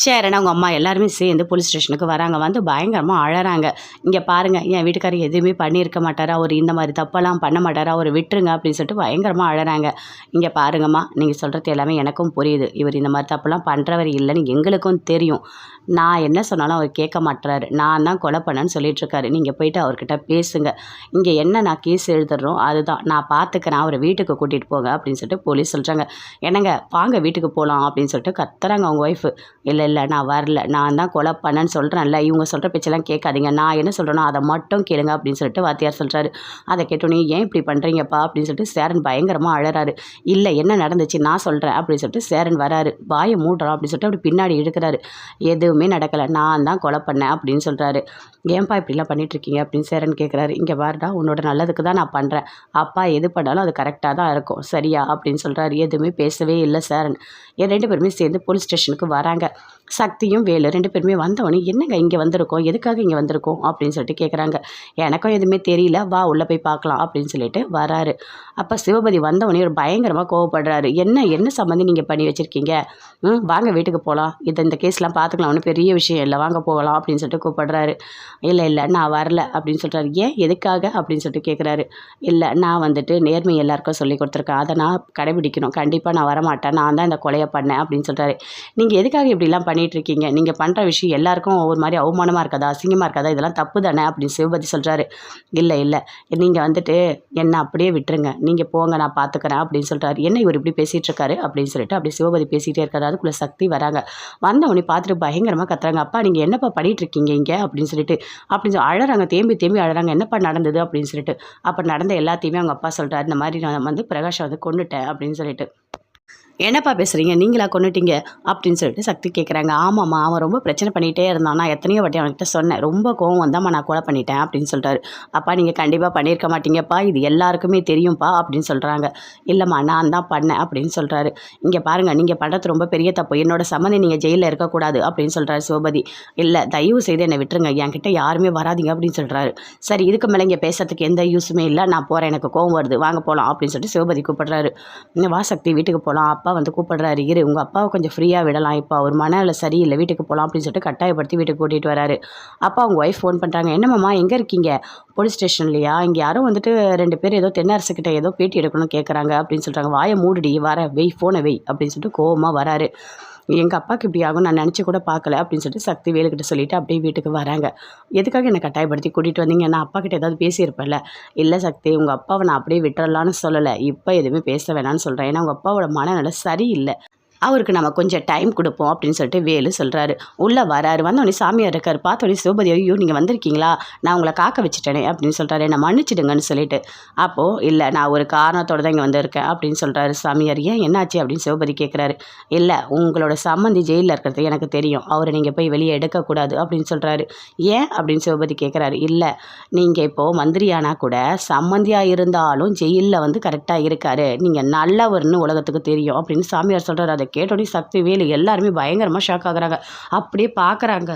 ஷேரன் அவங்க அம்மா எல்லாருமே சேர்ந்து போலீஸ் ஸ்டேஷனுக்கு வராங்க. வந்து பயங்கரமாக அழறாங்க. இங்கே பாருங்கள், என் வீட்டுக்காரர் எதுவுமே பண்ணியிருக்க மாட்டார், அவர் இந்த மாதிரி தப்பெல்லாம் பண்ண மாட்டார், அவர் விட்டுருங்க அப்படின்னு சொல்லிட்டு பயங்கரமாக அழறாங்க. இங்கே பாருங்கம்மா, நீங்கள் சொல்கிறது எல்லாமே எனக்கும் புரியுது. இவர் இந்த மாதிரி தப்பெல்லாம் பண்ணுறவர் இல்லைன்னு எங்களுக்கும் தெரியும். நான் என்ன சொன்னாலும் அவர் கேட்க மாட்டுறாரு. நான் தான் கொலை பண்ணேன்னு சொல்லிட்டுருக்காரு. நீங்கள் போயிட்டு அவர்கிட்ட பேசுங்க. இங்கே என்ன நான் கேஸ் எழுதுறோம் அதுதான் நான் பார்த்துக்கிறேன், அவரை வீட்டுக்கு கூட்டிகிட்டு போங்க அப்படின்னு சொல்லிட்டு போலீஸ் சொல்கிறாங்க. என்னங்க வாங்க வீட்டுக்கு போகலாம் அப்படின்னு சொல்லிட்டு கத்துறாங்க அவங்க ஒய்ஃபு. இல்லை நான் வரல, நான் தான் கொலை பண்ணேன்னு சொல்கிறேன்ல, இவங்க சொல்கிற பேச்செல்லாம் கேட்காதீங்க, நான் என்ன சொல்கிறேனோ அதை மட்டும் கேளுங்க அப்படின்னு சொல்லிட்டு வாத்தியார் சொல்கிறாரு. அதை கேட்டோன்னே ஏன் இப்படி பண்ணுறீங்கப்பா அப்படின்னு சொல்லிட்டு சேரன் பயங்கரமாக அழறாரு. இல்லை என்ன நடந்துச்சு நான் சொல்கிறேன் அப்படின்னு சொல்லிட்டு சேரன் வராரு. வாயை மூடுறான் அப்படின்னு சொல்லிட்டு அப்படி பின்னாடி இழுக்கிறாரு. எதுவுமே நடக்கலை, நான் தான் கொலை பண்ணேன் அப்படின்னு சொல்கிறாரு. ஏன்பா இப்படிலாம் பண்ணிகிட்ருக்கீங்க அப்படின்னு சேரன் கேட்குறாரு. இங்கே பாருடா, உன்னோட நல்லதுக்கு தான் நான் பண்ணுறேன், அப்பா எது பண்ணாலும் அது கரெக்டாக தான் இருக்கும் சரியா அப்படின்னு சொல்கிறாரு. எதுவுமே பேசவே இல்லை சேரன். என் 2 பேருமே சேர்ந்து போலீஸ் ஸ்டேஷனுக்கு வராங்க. சக்தியும் வேலு 2 பேருமே வந்தவொடனே என்னங்க இங்கே வந்திருக்கோம், எதுக்காக இங்கே வந்திருக்கோம் அப்படின்னு சொல்லிட்டு கேட்குறாங்க. எனக்கும் எதுவுமே தெரியல, வா உள்ளே போய் பார்க்கலாம் அப்படின்னு சொல்லிட்டு வராரு. அப்போ சிவபதி வந்தவொடனே ஒரு பயங்கரமாக கோவப்படுறாரு. என்ன சம்மந்தி நீங்கள் பண்ணி வச்சுருக்கீங்க, வாங்க வீட்டுக்கு போகலாம், இந்த கேஸ்லாம் பார்த்துக்கலாம், ஒன்றும் பெரிய விஷயம் இல்லை, வாங்க போகலாம் அப்படின்னு சொல்லிட்டு கூப்பிடுறாரு. இல்லை நான் வரல அப்படின்னு சொல்கிறாரு. ஏன் எதுக்காக அப்படின்னு சொல்லிட்டு கேட்குறாரு. இல்லை நான் வந்துட்டு நேர்மை எல்லாருக்கும் சொல்லி கொடுத்துருக்கேன், அதை நான் கடைபிடிக்கணும், கண்டிப்பாக நான் வரமாட்டேன், நான் தான் இந்த கொலையை பண்ணேன் அப்படின்னு சொல்கிறாரு. நீங்கள் எதுக்காக இப்படிலாம் பண்ணிகிட்ருக்கீங்க, நீங்கள் பண்ணுற விஷயம் எல்லாருக்கும் ஒரு மாதிரி அவமானமாக இருக்காதா, அசிங்கமாக இருக்காதா, இதெல்லாம் தப்பு தானே அப்படின்னு சிவபதி சொல்கிறாரு. இல்லை நீங்கள் வந்துட்டு என்னை அப்படியே விட்டுருங்க, நீங்கள் போங்க நான் பார்த்துக்கிறேன் அப்படின்னு சொல்கிறாரு. என்ன இவர் இப்படி பேசிகிட்டு இருக்காரு அப்படின்னு சொல்லிட்டு அப்படி சிவபதி பேசிகிட்டே இருக்காரு. அதுக்குள்ளே சக்தி வராங்க. வந்தவொடனே பார்த்துட்டு பயங்கரமாக கத்துறாங்க. அப்பா நீங்கள் என்னப்பா பண்ணிகிட்ருக்கீங்க இங்கே அப்படின்னு சொல்லிட்டு அழறாங்க, தேம்பி அழறாங்க. என்னப்பா நடந்தது அப்படின்னு சொல்லிட்டு. அப்போ நடந்த எல்லாத்தையுமே அவங்க அப்பா சொல்கிறார். இந்த மாதிரி நான் வந்து பிரகாஷை வந்து கொன்னுட்டேன் அப்படின்னு சொல்லிட்டு. என்னப்பா பேசுகிறீங்க, நீங்களா கொண்டுட்டீங்க அப்படின்னு சொல்லிட்டு சக்தி கேட்குறாங்க. ஆமாம்மா, அவன் ரொம்ப பிரச்சனை பண்ணிகிட்டே இருந்தான், நான் எத்தனையோ வாட்டி அவன்கிட்ட சொன்னேன், ரொம்ப கோவம் வந்தாம்மா நான் கொலை பண்ணிட்டேன் அப்படின்னு சொல்கிறாரு. அப்பா நீங்கள் கண்டிப்பாக பண்ணியிருக்க மாட்டீங்கப்பா, இது எல்லாருக்குமே தெரியும்ப்பா அப்படின்னு சொல்கிறாங்க. இல்லைம்மா நான் தான் பண்ணேன் அப்படின்னு சொல்கிறாரு. இங்கே பாருங்கள், நீங்கள் பண்ணுறது ரொம்ப பெரிய தப்பு, என்னோட சம்மந்தி நீங்கள் ஜெயிலில் இருக்கக்கூடாது அப்படின்னு சொல்கிறாரு சிவபதி. இல்லை தயவு செய்து என்னை விட்டுருங்க, என்கிட்ட யாருமே வராதிங்க அப்படின்னு சொல்கிறாரு. சரி இதுக்கு மேலே இங்கே பேசுறதுக்கு எந்த யூஸுமே இல்லை, நான் போகிறேன், எனக்கு கோவம் வருது, வாங்க போகலாம் அப்படின்னு சொல்லிட்டு சிவபதி கூப்பிடுறாரு. வா சக்தி வீட்டுக்கு போகலாம், அப்பா வந்து கூப்பிடுறாரு. இரு உங்கள் அப்பாவை கொஞ்சம் ஃப்ரீயாக விடலாம், இப்போ அவர் மனநிலை சரியில்லை, வீட்டுக்கு போகலாம் அப்படின்னு சொல்லிட்டு கட்டாயப்படுத்தி வீட்டுக்கு கூட்டிகிட்டு வராரு. அப்பா அவங்க ஒய்ஃப் ஃபோன் பண்ணுறாங்க. என்னம்மா எங்கே இருக்கீங்க, போலீஸ் ஸ்டேஷன்லையா, இங்கே யாரும் வந்துட்டு 2 பேர் ஏதோ தென்னரசுக்கிட்ட ஏதோ பேட்டி எடுக்கணும்னு கேட்குறாங்க அப்படின்னு சொல்கிறாங்க. வாயை மூடிடி, வர ஃபோனை வெய் அப்படின்னு சொல்லிட்டு கோவமாக வராரு. எங்கள் அப்பாவுக்கு இப்படி ஆகும் நான் நினச்சி கூட பார்க்கல அப்படின்னு சொல்லிட்டு சக்தி வேலுக்கிட்ட சொல்லிவிட்டு அப்படியே வீட்டுக்கு வராங்க. எதுக்காக என்னை கட்டாயப்படுத்தி கூட்டிகிட்டு வந்தீங்க, நான் அப்பா கிட்ட ஏதாவது பேசியிருப்பேன்ல. இல்லை சக்தி, உங்கள் அப்பாவை நான் அப்படியே விட்டுறலான்னு சொல்லலை, இப்போ எதுவுமே பேச வேணான்னு சொல்கிறேன், ஏன்னா உங்கள் அப்பாவோட மனநிலை சரியில்லை, அவருக்கு நம்ம கொஞ்சம் டைம் கொடுப்போம் அப்படின்னு சொல்லிட்டு வேலு சொல்கிறாரு. உள்ளே வராரு. வந்தோடனே சாமியார் இருக்கார். பார்த்தோடனே சிவபதி ஐயோ நீங்கள் வந்திருக்கீங்களா, நான் உங்களை காக்க வச்சுட்டேனே அப்படின்னு சொல்கிறாரு. என்னை மன்னிச்சிடுங்கன்னு சொல்லிட்டு. அப்போது இல்லை நான் ஒரு காரணத்தோடு தான் இங்கே வந்திருக்கேன் அப்படின்னு சொல்கிறாரு சாமியார். ஏன் என்னாச்சு அப்படின்னு சிவபதி கேட்குறாரு. இல்லை உங்களோட சம்மந்தி ஜெயிலில் இருக்கிறது எனக்கு தெரியும், அவரை நீங்கள் போய் வெளியே எடுக்கக்கூடாது அப்படின்னு சொல்கிறாரு. ஏன் அப்படின்னு சிவபதி கேட்குறாரு. இல்லை நீங்கள் இப்போது மந்திரியானா கூட சம்மந்தியாக இருந்தாலும் ஜெயிலில் வந்து கரெக்டாக இருக்காரு, நீங்கள் நல்லவர்னு உலகத்துக்கு தெரியும் அப்படின்னு சாமியார் சொல்கிறாரு. அதை கேட்டோடனே சக்தி வேலு எல்லாருமே பயங்கரமாக ஷாக் ஆகுறாங்க. அப்படியே பார்க்குறாங்க.